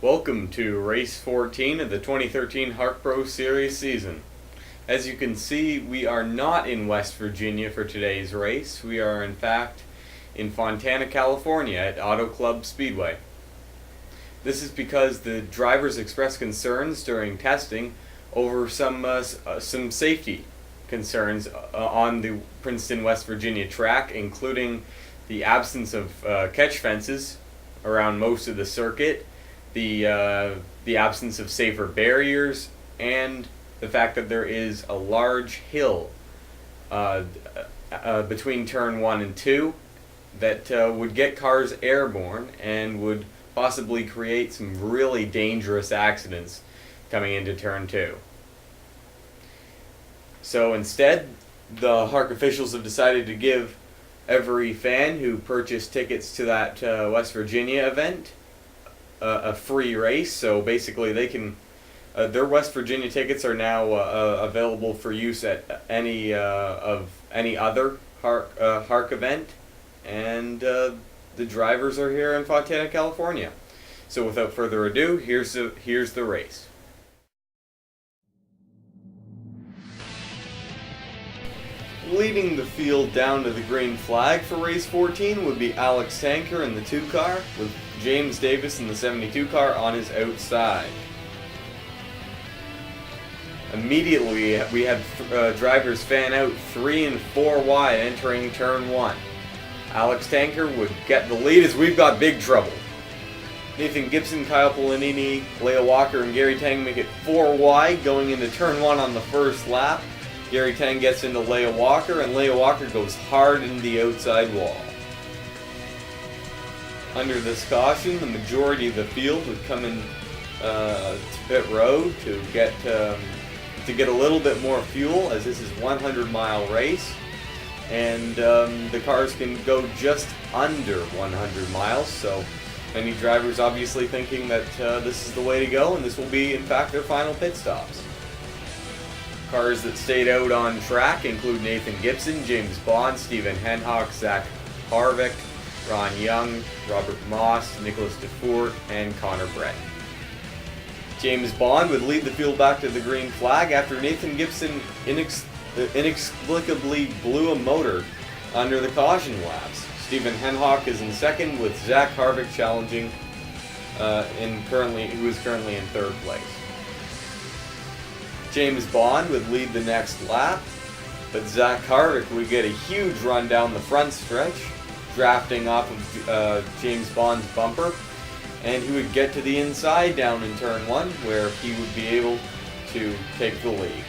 Welcome to Race 14 of the 2013 HARC Pro Series season. As you can see, we are not in West Virginia for today's race. We are in fact in Fontana, California at Auto Club Speedway. This is because the drivers expressed concerns during testing over some safety concerns on the Princeton, West Virginia track, including the absence of catch fences around most of the circuit, the absence of safer barriers, and the fact that there is a large hill between turn 1 and 2 that would get cars airborne and would possibly create some really dangerous accidents coming into turn 2. So instead, the HARC officials have decided to give every fan who purchased tickets to that West Virginia event a free race. So basically they can their West Virginia tickets are now available for use at any other HARC event, and the drivers are here in Fontana, California. So without further ado, here's the race. Leading the field down to the green flag for race 14 would be Alex Tanker in the 2 car, with James Davis in the 72 car on his outside. Immediately we had drivers fan out 3 and 4 wide entering turn 1. Alex Tanker would get the lead as we've got big trouble. Nathan Gibson, Kyle Polanini, Leah Walker, and Gary Tang make it 4 wide going into turn 1 on the first lap. Gary Tang gets into Leah Walker, and Leah Walker goes hard into the outside wall. Under this caution, the majority of the field would come in to pit road to get a little bit more fuel, as this is a 100-mile race, and the cars can go just under 100 miles. So many drivers obviously thinking that this is the way to go, and this will be in fact their final pit stops. Cars that stayed out on track include Nathan Gibson, James Bond, Stephen Henhock, Zach Harvick, Ron Young, Robert Moss, Nicholas DeFoort, and Connor Brett. James Bond would lead the field back to the green flag after Nathan Gibson inexplicably blew a motor under the caution laps. Stephen Henhock is in second, with Zach Harvick challenging, who is currently in third place. James Bond would lead the next lap, but Zach Harvick would get a huge run down the front stretch, drafting off of James Bond's bumper, and he would get to the inside down in turn 1, where he would be able to take the lead.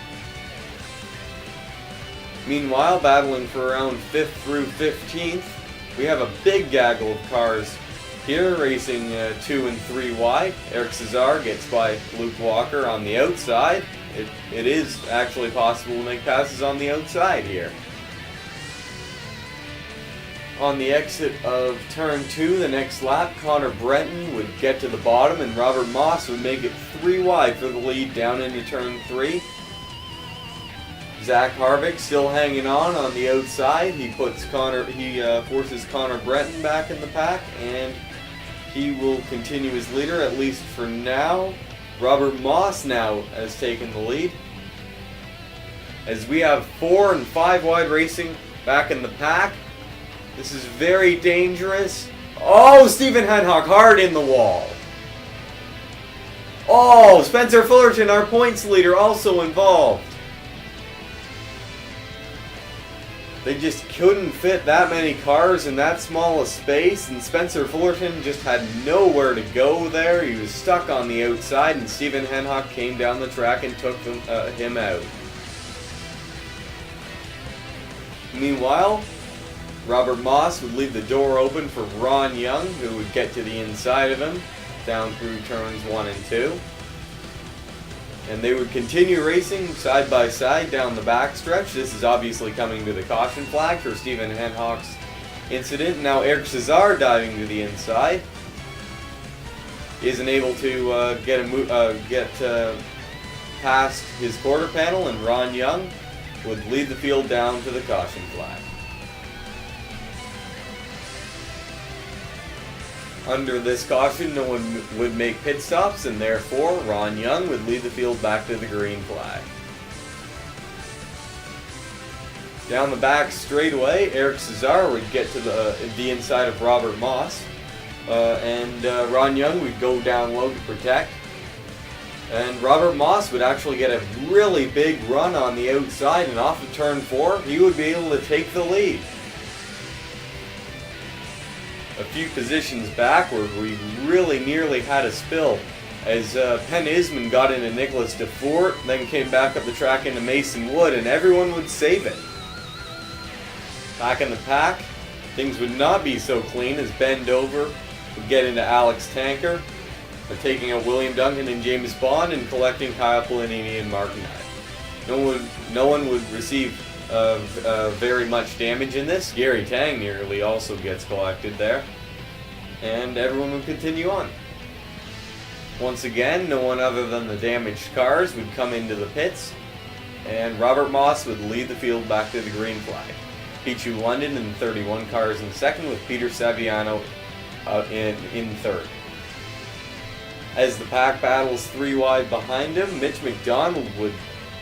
Meanwhile, battling for around 5th through 15th, we have a big gaggle of cars here, racing 2 and 3 wide. Eric Cesar gets by Luke Walker on the outside. It is actually possible to make passes on the outside here. On the exit of turn 2, the next lap, Connor Brenton would get to the bottom, and Robert Moss would make it 3 wide for the lead down into turn 3. Zach Harvick still hanging on the outside. He forces Connor Brenton back in the pack, and he will continue as leader, at least for now. Robert Moss now has taken the lead, as we have 4 and 5 wide racing back in the pack. This is very dangerous. Oh, Stephen Henhock hard in the wall. Oh, Spencer Fullerton, our points leader, also involved. They just couldn't fit that many cars in that small a space, and Spencer Fullerton just had nowhere to go there. He was stuck on the outside, and Stephen Henhock came down the track and took him out. Meanwhile, Robert Moss would leave the door open for Ron Young, who would get to the inside of him down through turns 1 and 2. And they would continue racing side by side down the backstretch. This is obviously coming to the caution flag for Stephen Henhock's incident. Now Eric Cesar diving to the inside isn't able to get past his quarter panel, and Ron Young would lead the field down to the caution flag. Under this caution, no one would make pit stops, and therefore Ron Young would lead the field back to the green flag. Down the back straightaway, Eric Cesar would get to the inside of Robert Moss, and Ron Young would go down low to protect. And Robert Moss would actually get a really big run on the outside, and off of turn 4, he would be able to take the lead. A few positions back where we really nearly had a spill as Penn Isman got into Nicholas DeFort, then came back up the track into Mason Wood, and everyone would save it. Back in the pack, things would not be so clean as Ben Dover would get into Alex Tanker, taking out William Duncan and James Bond and collecting Kyle Polini and Mark Knight. No one would receive very much damage in this. Gary Tang nearly also gets collected there, and everyone would continue on. Once again, no one other than the damaged cars would come into the pits, and Robert Moss would lead the field back to the green flag. Pichu London in 31 cars in second, with Peter Saviano in third. As the pack battles 3 wide behind him, Mitch McDonald would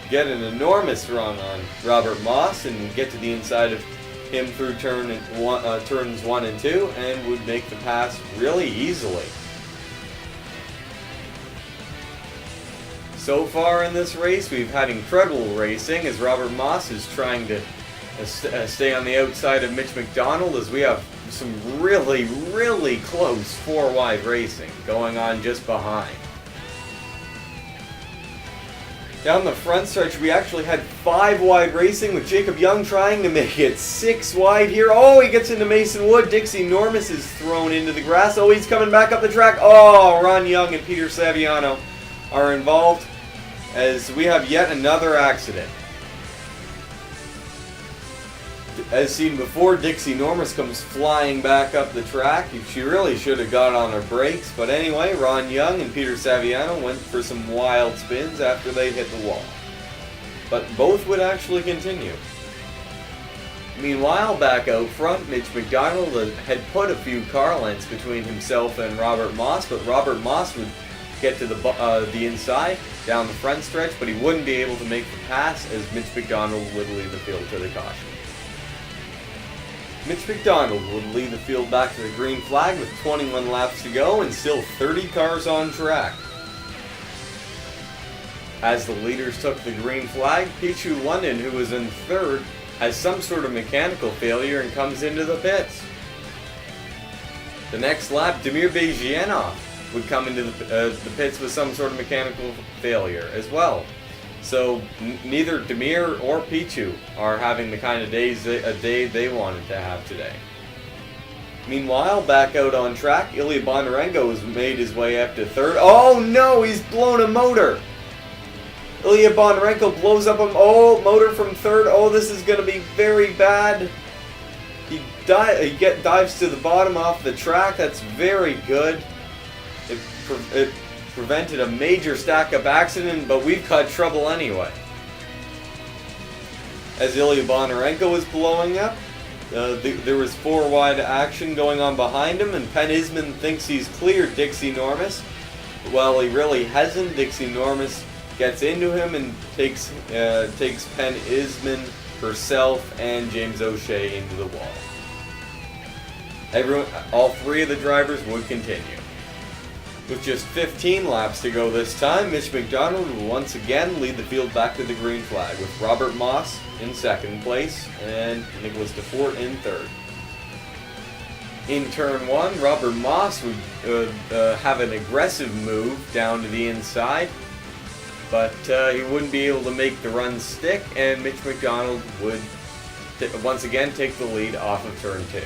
get an enormous run on Robert Moss and get to the inside of him through turns 1 and 2, and would make the pass really easily. So far in this race, we've had incredible racing as Robert Moss is trying to stay on the outside of Mitch McDonald, as we have some really, really close 4 wide racing going on just behind. Down the front stretch, we actually had 5 wide racing, with Jacob Young trying to make it 6 wide here. Oh, he gets into Mason Wood. Dixie Normus is thrown into the grass. Oh, he's coming back up the track. Oh, Ron Young and Peter Saviano are involved as we have yet another accident. As seen before, Dixie Normus comes flying back up the track. She really should have got on her brakes, but anyway, Ron Young and Peter Saviano went for some wild spins after they hit the wall. But both would actually continue. Meanwhile, back out front, Mitch McDonald had put a few car lengths between himself and Robert Moss, but Robert Moss would get to the inside, down the front stretch, but he wouldn't be able to make the pass as Mitch McDonald would lead the field to the caution. Mitch McDonald would lead the field back to the green flag with 21 laps to go and still 30 cars on track. As the leaders took the green flag, Pichu London, who was in third, has some sort of mechanical failure and comes into the pits. The next lap, Damir Bejianov would come into the pits with some sort of mechanical failure as well. So neither Damir or Pichu are having the kind of day they wanted to have today. Meanwhile, back out on track, Ilya Bondarenko has made his way up to third. Oh no, he's blown a motor! Ilya Bondarenko blows up a motor from third. Oh, this is going to be very bad. He dives to the bottom off the track. That's very good. It prevented a major stack-up accident, but we've got trouble anyway. As Ilya Bondarenko was blowing up, there was 4 wide action going on behind him, and Penn Isman thinks he's cleared Dixie Normus. Well, he really hasn't. Dixie Normus gets into him and takes Penn Isman, herself, and James O'Shea into the wall. All 3 of the drivers would continue. With just 15 laps to go this time, Mitch McDonald will once again lead the field back to the green flag, with Robert Moss in second place and Nicholas DeFort in third. In turn 1, Robert Moss would have an aggressive move down to the inside, but he wouldn't be able to make the run stick, and Mitch McDonald would once again take the lead off of turn 2.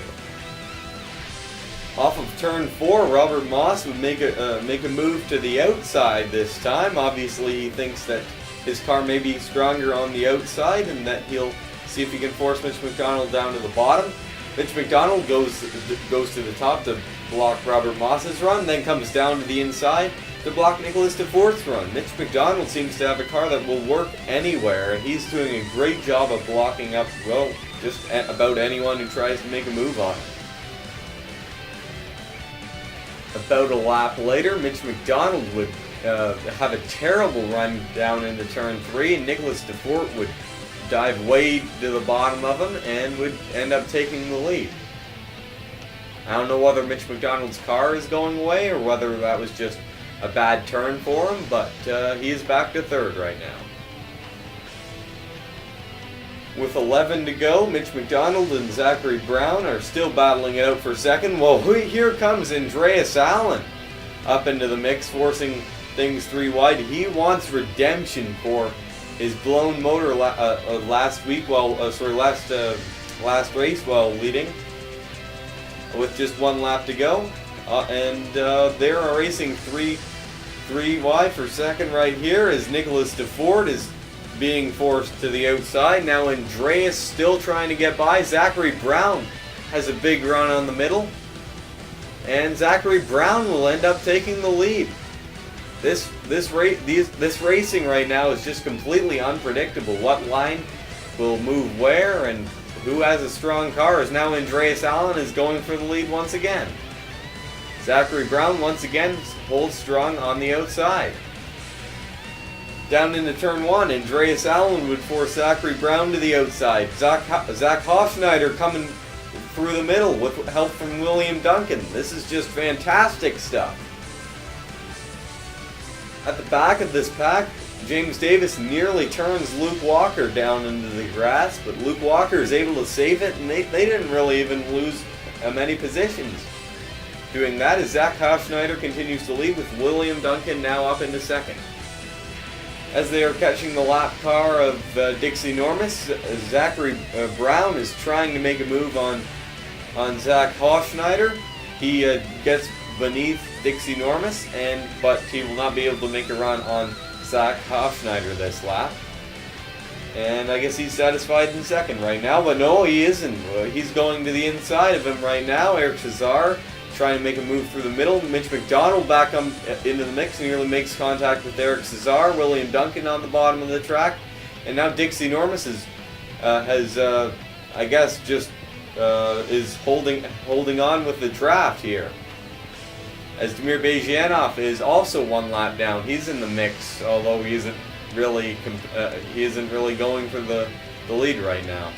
Off of turn 4, Robert Moss would make a move to the outside this time. Obviously, he thinks that his car may be stronger on the outside and that he'll see if he can force Mitch McDonald down to the bottom. Mitch McDonald goes to the top to block Robert Moss's run, then comes down to the inside to block Nicholas DeFort's run. Mitch McDonald seems to have a car that will work anywhere, and he's doing a great job of blocking up, well, just about anyone who tries to make a move on him. About a lap later, Mitch McDonald would have a terrible run down into turn 3, and Nicholas DeFort would dive way to the bottom of him and would end up taking the lead. I don't know whether Mitch McDonald's car is going away or whether that was just a bad turn for him, but he is back to third right now. With 11 to go, Mitch McDonald and Zachary Brown are still battling it out for second. Well, here comes Andreas Allen up into the mix, forcing things 3 wide. He wants redemption for his blown motor last race while leading with just 1 lap to go. They are racing 3 wide for second right here as Nicholas DeFort is being forced to the outside. Now Andreas still trying to get by. Zachary Brown has a big run on the middle, and Zachary Brown will end up taking the lead. This racing right now is just completely unpredictable. What line will move where and who has a strong car, as now Andreas Allen is going for the lead once again. Zachary Brown once again holds strong on the outside. Down into turn 1, Andreas Allen would force Zachary Brown to the outside. Zach Hofschneider coming through the middle with help from William Duncan. This is just fantastic stuff. At the back of this pack, James Davis nearly turns Luke Walker down into the grass, but Luke Walker is able to save it, and they didn't really even lose many positions. Doing that as Zach Hofschneider continues to lead with William Duncan now up into second. As they are catching the lap car of Dixie Normus, Zachary Brown is trying to make a move on Zach Hofschneider. He gets beneath Dixie Normus, but he will not be able to make a run on Zach Hofschneider this lap. And I guess he's satisfied in second right now, but no, he isn't. He's going to the inside of him right now. Eric Cesar trying to make a move through the middle. Mitch McDonald back into the mix, nearly makes contact with Eric Cesar. William Duncan on the bottom of the track. And now Dixie Normus is holding on with the draft here. As Damir Bezhianov is also 1 lap down. He's in the mix, although he isn't really going for the lead right now.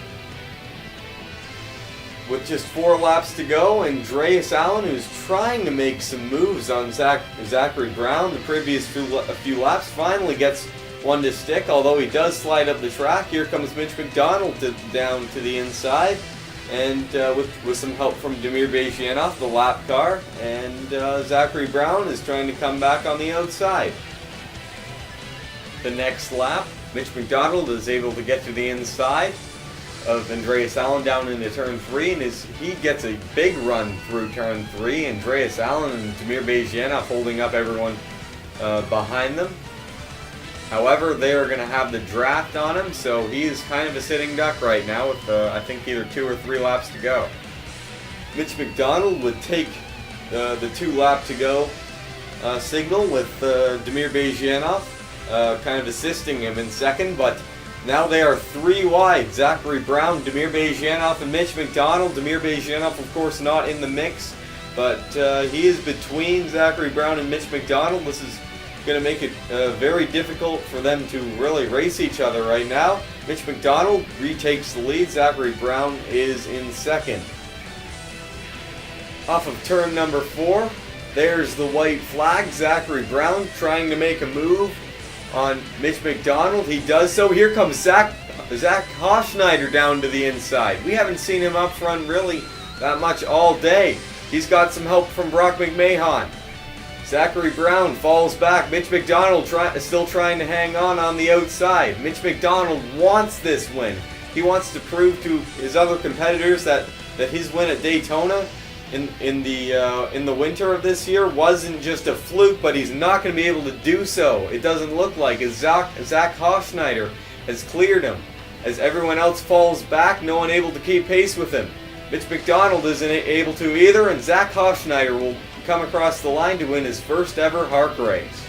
With just 4 laps to go, Andreas Allen, who's trying to make some moves on Zachary Brown the previous few laps, finally gets one to stick, although he does slide up the track. Here comes Mitch McDonald down to the inside, and with some help from Damir Bezhianov, the lap car, and Zachary Brown is trying to come back on the outside. The next lap, Mitch McDonald is able to get to the inside of Andreas Allen down into turn 3, and he gets a big run through turn 3. Andreas Allen and Damir Bezhianov holding up everyone behind them. However, they are going to have the draft on him, so he is kind of a sitting duck right now with I think either 2 or 3 laps to go. Mitch McDonald would take the 2 lap to go signal with Damir Bezhianov kind of assisting him in second, but now they are 3 wide. Zachary Brown, Damir Bezhianov, and Mitch McDonald. Damir Bezhianov, of course, not in the mix, but he is between Zachary Brown and Mitch McDonald. This is going to make it very difficult for them to really race each other right now. Mitch McDonald retakes the lead. Zachary Brown is in second. Off of turn number 4, there's the white flag. Zachary Brown trying to make a move on Mitch McDonald. He does so. Here comes Zach Hofschneider down to the inside. We haven't seen him up front really that much all day. He's got some help from Brock McMahon. Zachary Brown falls back. Mitch McDonald still trying to hang on the outside. Mitch McDonald wants this win. He wants to prove to his other competitors that his win at Daytona in the winter of this year wasn't just a fluke, but he's not going to be able to do so. It doesn't look like, as Zach Hofschneider has cleared him. As everyone else falls back, no one able to keep pace with him. Mitch McDonald isn't able to either, and Zach Hofschneider will come across the line to win his first ever HARC race.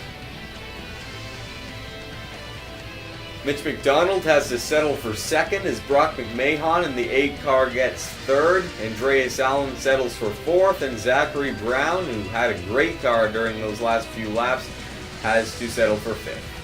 Mitch McDonald has to settle for second as Brock McMahon in the 8 car gets third. Andreas Allen settles for fourth, and Zachary Brown, who had a great car during those last few laps, has to settle for fifth.